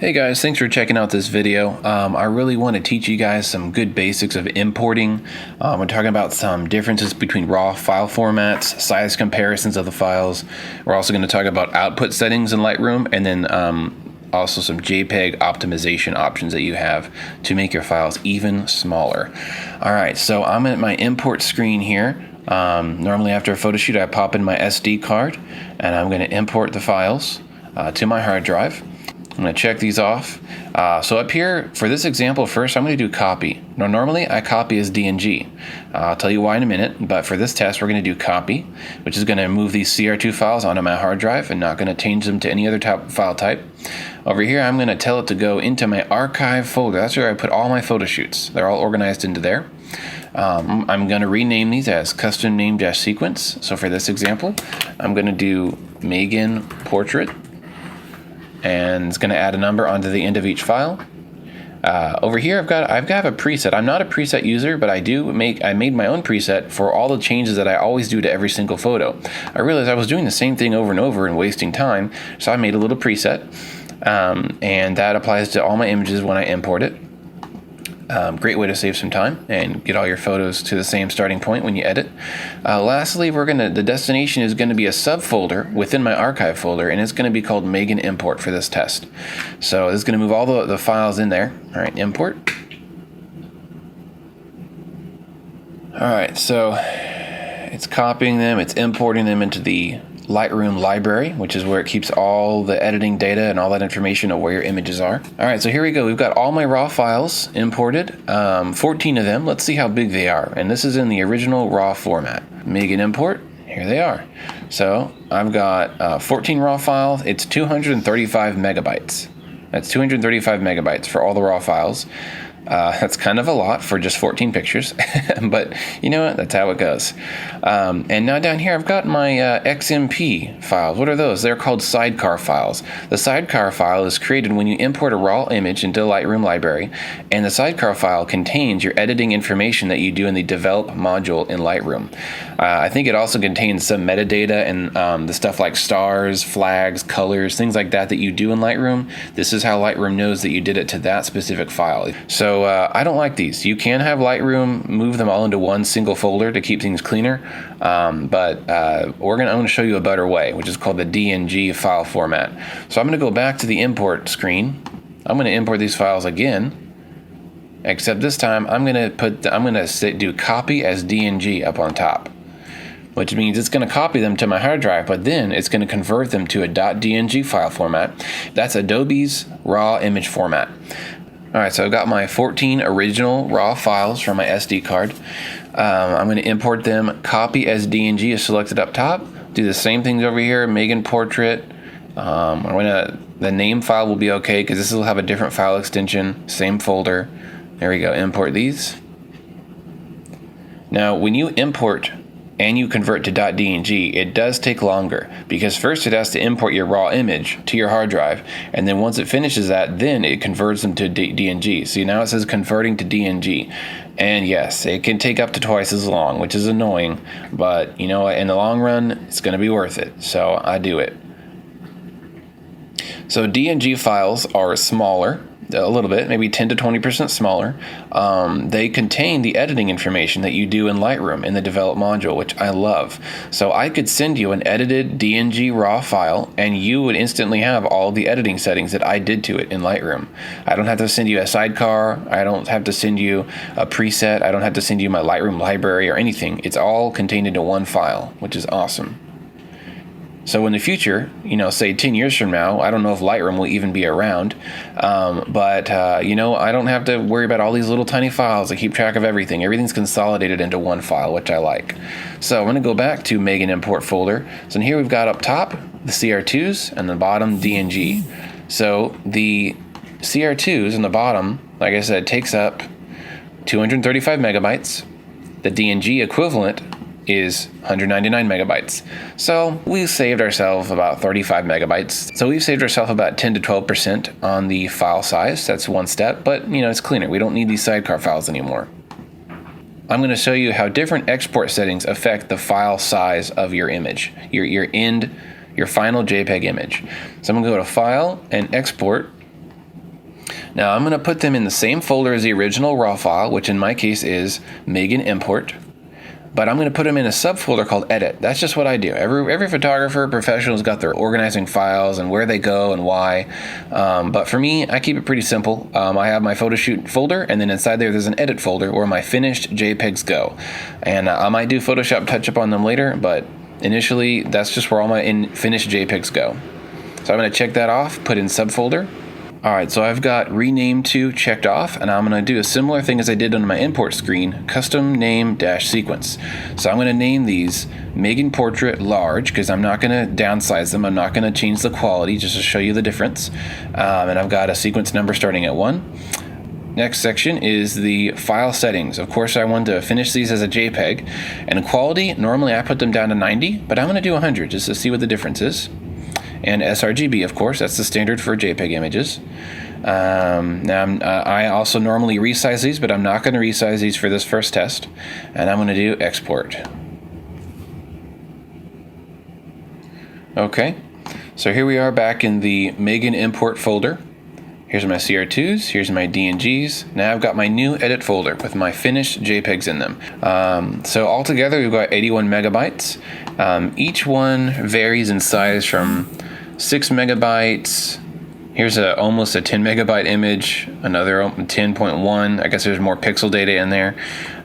Hey guys, thanks for checking out this video. I really want to teach you guys some good basics of importing. We're talking about some differences between raw file formats, size comparisons of the files. We're also going to talk about output settings in Lightroom, and then also some JPEG optimization options that you have to make your files even smaller. Alright, so I'm at my import screen here. Normally after a photo shoot I pop in my SD card and I'm going to import the files to my hard drive. I'm going to check these off. So up here, for this example first, I'm going to do copy. Now, normally I copy as DNG. I'll tell you why in a minute, but for this test, we're going to do copy, which is going to move these CR2 files onto my hard drive and not going to change them to any other file type. Over here, I'm going to tell it to go into my archive folder. That's where I put all my photo shoots. They're all organized into there. I'm going to rename these as custom name-sequence. So for this example, I'm going to do Megan Portrait. And it's going to add a number onto the end of each file. Over here, I've got a preset. I'm not a preset user, but I made my own preset for all the changes that I always do to every single photo. I realized I was doing the same thing over and over and wasting time, so I made a little preset, and that applies to all my images when I import it. Great way to save some time and get all your photos to the same starting point when you edit. Lastly, the destination is going to be a subfolder within my archive folder, and it's going to be called Megan Import for this test. So this is going to move all the files in there. All right, import. All right, so it's copying them, it's importing them into the Lightroom library, which is where it keeps all the editing data and all that information of where your images are. All right, so here we go. We've got all my raw files imported, 14 of them. Let's see how big they are. And this is in the original raw format. Megan Import, here they are. So I've got 14 raw files. It's 235 megabytes. That's 235 megabytes for all the raw files. That's kind of a lot for just 14 pictures, but you know what? That's how it goes. And now down here, I've got my XMP files. What are those? They're called sidecar files. The sidecar file is created when you import a raw image into Lightroom library, and the sidecar file contains your editing information that you do in the develop module in Lightroom. I think it also contains some metadata and the stuff like stars, flags, colors, things like that you do in Lightroom. This is how Lightroom knows that you did it to that specific file. So I don't like these. You can have Lightroom move them all into one single folder to keep things cleaner, but I'm going to show you a better way, which is called the DNG file format. So I'm going to go back to the import screen. I'm going to import these files again, except this time I'm going to do copy as DNG up on top, which means it's going to copy them to my hard drive, but then it's going to convert them to a .dng file format. That's Adobe's raw image format. All right, so I've got my 14 original raw files from my SD card. I'm going to import them. Copy as DNG is selected up top. Do the same things over here. Megan Portrait. The name file will be okay because this will have a different file extension. Same folder. There we go. Import these. Now, when you import and you convert to .dng, it does take longer because first it has to import your raw image to your hard drive, and then once it finishes that, then it converts them to DNG. So now it says converting to DNG, and yes, it can take up to twice as long, which is annoying, but you know what, in the long run, it's going to be worth it, so I do it. So DNG files are smaller, a little bit, maybe 10 to 20% smaller. They contain the editing information that you do in Lightroom in the develop module, which I love. So I could send you an edited DNG raw file and you would instantly have all the editing settings that I did to it in Lightroom. I don't have to send you a sidecar. I don't have to send you a preset. I don't have to send you my Lightroom library or anything. It's all contained into one file, which is awesome. So in the future, say 10 years from now, I don't know if Lightroom will even be around, but I don't have to worry about all these little tiny files that keep track of everything. Everything's consolidated into one file, which I like. So I'm going to go back to Megan Import folder. So in here we've got up top the CR2s and the bottom DNG. So the CR2s in the bottom, like I said, takes up 235 megabytes. The DNG equivalent is 199 megabytes. So we saved ourselves about 35 megabytes. So we've saved ourselves about 10 to 12% on the file size. That's one step, but it's cleaner. We don't need these sidecar files anymore. I'm going to show you how different export settings affect the file size of your image, your final JPEG image. So I'm going to go to File and Export. Now I'm going to put them in the same folder as the original raw file, which in my case is Megan Import. But I'm going to put them in a subfolder called Edit. That's just what I do. Every photographer, professional's got their organizing files and where they go and why. But for me, I keep it pretty simple. I have my photo shoot folder, and then inside there's an Edit folder where my finished JPEGs go. And I might do Photoshop touch-up on them later, but initially that's just where all my finished JPEGs go. So I'm going to check that off, put in subfolder. Alright, so I've got rename to checked off, and I'm going to do a similar thing as I did on my import screen, custom name dash sequence. So I'm going to name these Megan Portrait Large, because I'm not going to downsize them. I'm not going to change the quality, just to show you the difference. And I've got a sequence number starting at 1. Next section is the file settings. Of course, I want to finish these as a JPEG. And quality, normally I put them down to 90, but I'm going to do 100 just to see what the difference is. And sRGB, of course, that's the standard for JPEG images. Now, I also normally resize these, but I'm not going to resize these for this first test. And I'm going to do export. Okay, so here we are back in the Megan Import folder. Here's my CR2s, here's my DNGs. Now I've got my new edit folder with my finished JPEGs in them. So altogether we've got 81 megabytes. Each one varies in size from 6 megabytes. Here's almost a 10 megabyte image, another 10.1. I guess there's more pixel data in there.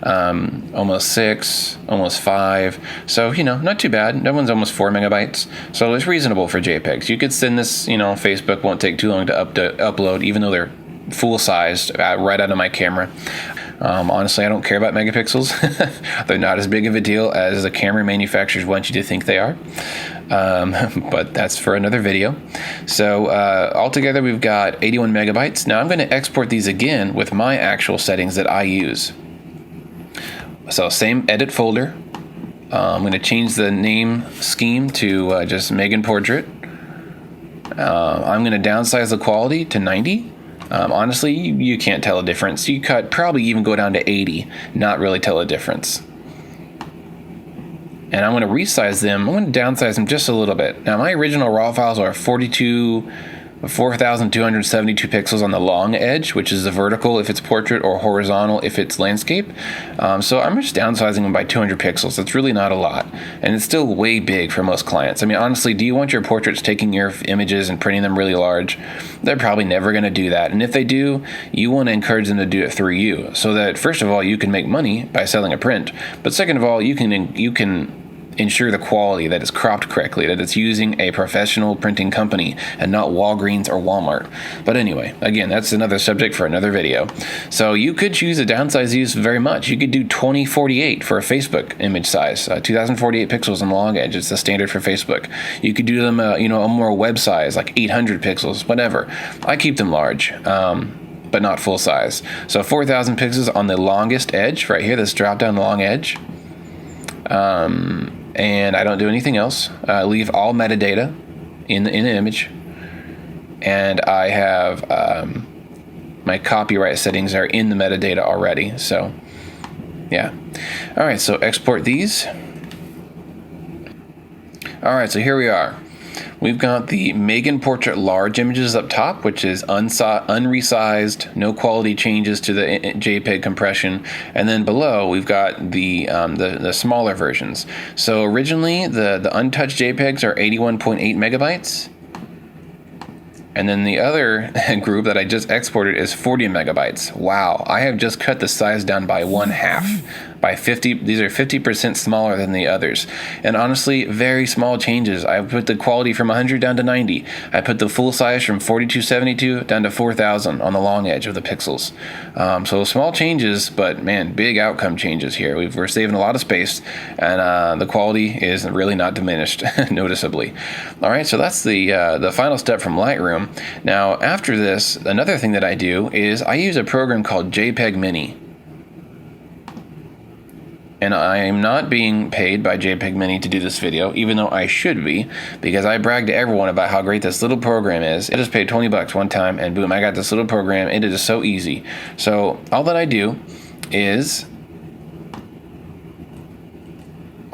Almost 6, almost 5. So, not too bad. That one's almost 4 megabytes. So it's reasonable for JPEGs. You could send this, Facebook won't take too long to upload, even though they're full-sized right out of my camera. Honestly, I don't care about megapixels. They're not as big of a deal as the camera manufacturers want you to think they are. But that's for another video. So altogether, we've got 81 megabytes. Now I'm going to export these again with my actual settings that I use. So same edit folder. I'm going to change the name scheme to just Megan Portrait. I'm going to downsize the quality to 90. Honestly, you can't tell a difference. You could probably even go down to 80, not really tell a difference. And I'm going to resize them. I'm going to downsize them just a little bit. Now, my original RAW files are 4,272 pixels on the long edge, which is the vertical if it's portrait, or horizontal if it's landscape. So I'm just downsizing them by 200 pixels. That's really not a lot. And it's still way big for most clients. I mean, honestly, do you want your portraits taking your images and printing them really large? They're probably never going to do that. And if they do, you want to encourage them to do it through you, so that first of all, you can make money by selling a print. But second of all, you can ensure the quality, that it's cropped correctly, that it's using a professional printing company and not Walgreens or Walmart. But anyway, again, that's another subject for another video. So you could choose to downsize these very much. You could do 2048 for a Facebook image size, 2048 pixels on the long edge. It's the standard for Facebook. You could do them, a more web size, like 800 pixels, whatever. I keep them large. But not full size. So 4,000 pixels on the longest edge right here, this drop down the long edge. And I don't do anything else. Leave all metadata in the image. And I have my copyright settings are in the metadata already. So, yeah. All right, so export these. All right, so here we are. We've got the Megan Portrait Large images up top, which is unresized, no quality changes to the JPEG compression, and then below we've got the smaller versions. So originally the untouched JPEGs are 81.8 megabytes, and then the other group that I just exported is 40 megabytes. Wow, I have just cut the size down by 1/2. By 50, these are 50% smaller than the others. And honestly, very small changes. I put the quality from 100 down to 90. I put the full size from 4272 down to 4000 on the long edge of the pixels. So small changes, but man, big outcome changes here. We're saving a lot of space, and the quality is really not diminished noticeably. All right, so that's the final step from Lightroom. Now, after this, another thing that I do is I use a program called JPEG Mini. And I am not being paid by JPEG Mini to do this video, even though I should be, because I brag to everyone about how great this little program is. I just paid $20 one time, and boom, I got this little program. It is so easy. So all that I do is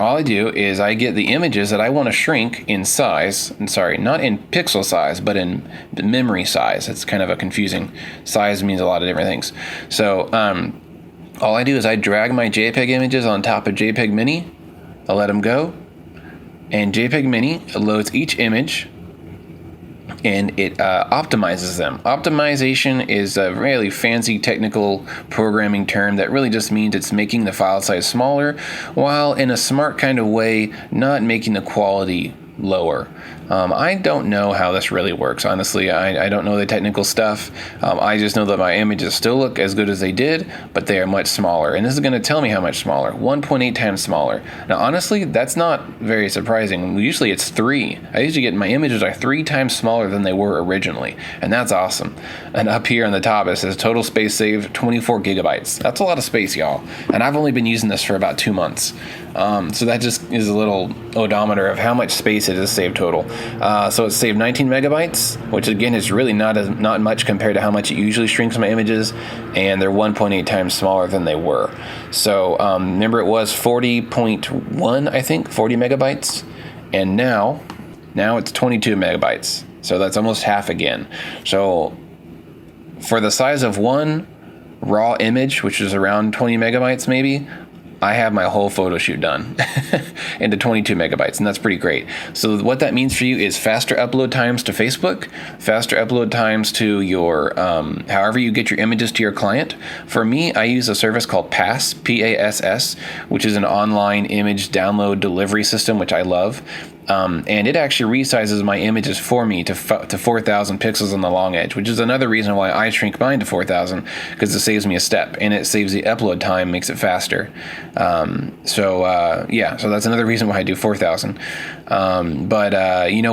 all I do is I get the images that I want to shrink in size. Sorry, not in pixel size, but in the memory size. It's kind of a confusing. Size means a lot of different things. So all I do is I drag my JPEG images on top of JPEG Mini. I let them go. And JPEG Mini loads each image and it optimizes them. Optimization is a really fancy technical programming term that really just means it's making the file size smaller, while in a smart kind of way, not making the quality lower. I don't know how this really works, honestly. I don't know the technical stuff. I just know that my images still look as good as they did, but they are much smaller. And this is going to tell me how much smaller. 1.8 times smaller. Now, honestly, that's not very surprising. Usually it's 3. I usually get my images are 3 times smaller than they were originally. And that's awesome. And up here on the top, it says total space saved 24 gigabytes. That's a lot of space, y'all. And I've only been using this for about 2 months. So that just is a little odometer of how much space it has saved total. So it's saved 19 megabytes, which again is really not much compared to how much it usually shrinks my images, and they're 1.8 times smaller than they were. So remember it was 40.1, I think, 40 megabytes, and now it's 22 megabytes. So that's almost half again. So for the size of one raw image, which is around 20 megabytes maybe, I have my whole photo shoot done into 22 megabytes, and that's pretty great. So what that means for you is faster upload times to Facebook, faster upload times to your, however you get your images to your client. For me, I use a service called Pass, P-A-S-S, which is an online image download delivery system, which I love. And it actually resizes my images for me to 4,000 pixels on the long edge, which is another reason why I shrink mine to 4,000, because it saves me a step, and it saves the upload time, makes it faster. So that's another reason why I do 4,000.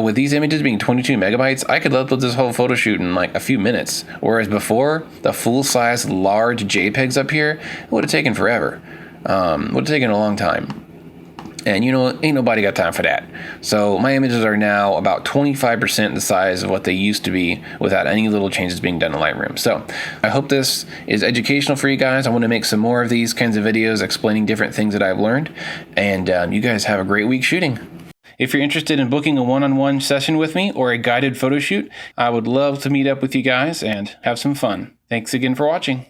With these images being 22 megabytes, I could upload this whole photo shoot in like a few minutes, whereas before, the full-size large JPEGs up here, it would have taken forever. Would have taken a long time. And ain't nobody got time for that. So my images are now about 25% the size of what they used to be without any little changes being done in Lightroom. So I hope this is educational for you guys. I want to make some more of these kinds of videos explaining different things that I've learned. And you guys have a great week shooting. If you're interested in booking a one-on-one session with me or a guided photo shoot, I would love to meet up with you guys and have some fun. Thanks again for watching.